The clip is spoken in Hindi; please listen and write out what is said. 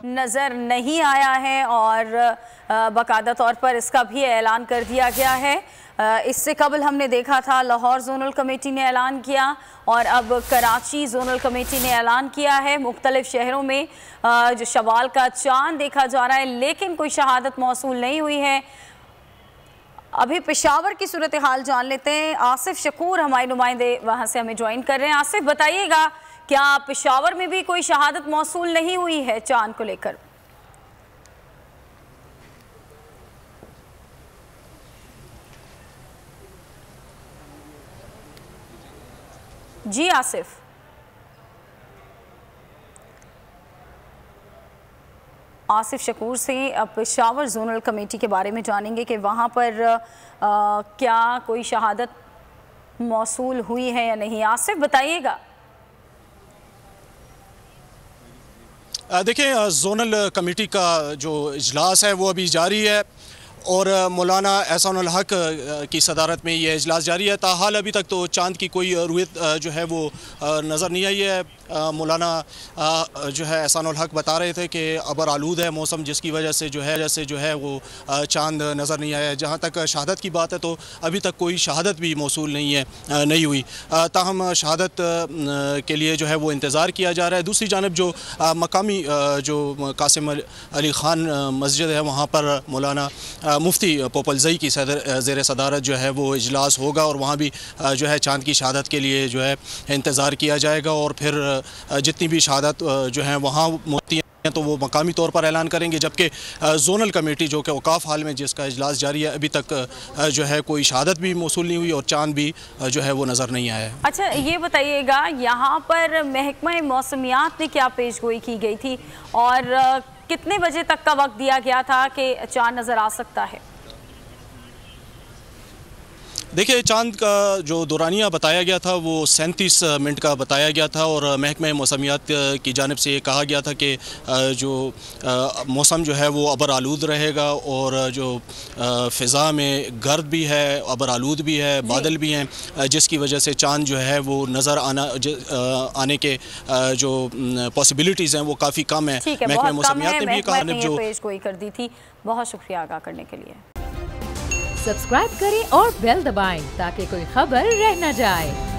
नज़र नहीं आया है और बाकायदा तौर पर इसका भी ऐलान कर दिया गया है। इससे कबल हमने देखा था लाहौर जोनल कमेटी ने ऐलान किया और अब कराची जोनल कमेटी ने ऐलान किया है। मुख्तलिफ शहरों में जो शवाल का चांद देखा जा रहा है, लेकिन कोई शहादत मौसूल नहीं हुई है। अभी पेशावर की सूरत हाल जान लेते हैं। आसिफ शकूर हमारे नुमाइंदे वहाँ से हमें ज्वाइन कर रहे हैं। आसिफ, बताइएगा, क्या पेशावर में भी कोई शहादत मौसूल नहीं हुई है चांद को लेकर? जी आसिफ। आसिफ शकूर से पेशावर जोनल कमेटी के बारे में जानेंगे कि वहाँ पर क्या कोई शहादत मौसूल हुई है या नहीं। आसिफ, बताइएगा। देखिए, जोनल कमेटी का जो इजलास है वो अभी जारी है और मौलाना एहसानुल हक की सदारत में ये इजलास जारी है। ताहाल अभी तक तो चांद की कोई रुयत जो है वो नज़र नहीं आई है। मौलाना जो है एहसानुल हक बता रहे थे कि अबर आलूद है मौसम, जिसकी वजह से जो है वो चांद नज़र नहीं आया है। जहाँ तक शहादत की बात है तो अभी तक कोई शहादत भी मौसूल नहीं हुई। ताहम शहादत के लिए जो है वो इंतज़ार किया जा रहा है। दूसरी जानब जो मकामी जो कासिम अली ख़ान मस्जिद है, वहाँ पर मौलाना मुफ्ती पोपलजई की ज़ेर सदारत जो है वो इजलास होगा और वहाँ भी जो है चांद की शहादत के लिए जो है इंतज़ार किया जाएगा और फिर जितनी भी शहादत जो है वहाँ होती हैं तो वो मकामी तौर पर ऐलान करेंगे। जबकि जोनल कमेटी जो कि औकाफ हाल में जिसका इजलास जारी है, अभी तक जो है कोई शहादत भी मौसूल नहीं हुई और चांद भी जो है वो नज़र नहीं आया है। अच्छा, ये बताइएगा, यहाँ पर महकमा मौसमियात ने क्या पेशगोई की गई थी और कितने बजे तक का वक्त दिया गया था कि चांद नज़र आ सकता है? देखिए, चांद का जो दौरानिया बताया गया था वो 37 मिनट का बताया गया था और महकमा मौसमियात की जानिब से ये कहा गया था कि जो मौसम जो है वो अबर आलूद रहेगा और जो फ़िज़ा में गर्द भी है, अबर आलूद भी है, बादल भी हैं, जिसकी वजह से चांद जो है वो नज़र आने के जो पॉसिबिलिटीज़ हैं वो काफ़ी कम है। महकमा मौसमियात ने भी कहा जो पेशगोई कर दी थी। बहुत शुक्रिया आगाह करने के लिए। सब्सक्राइब करें और बेल दबाएं ताकि कोई खबर रह न जाए।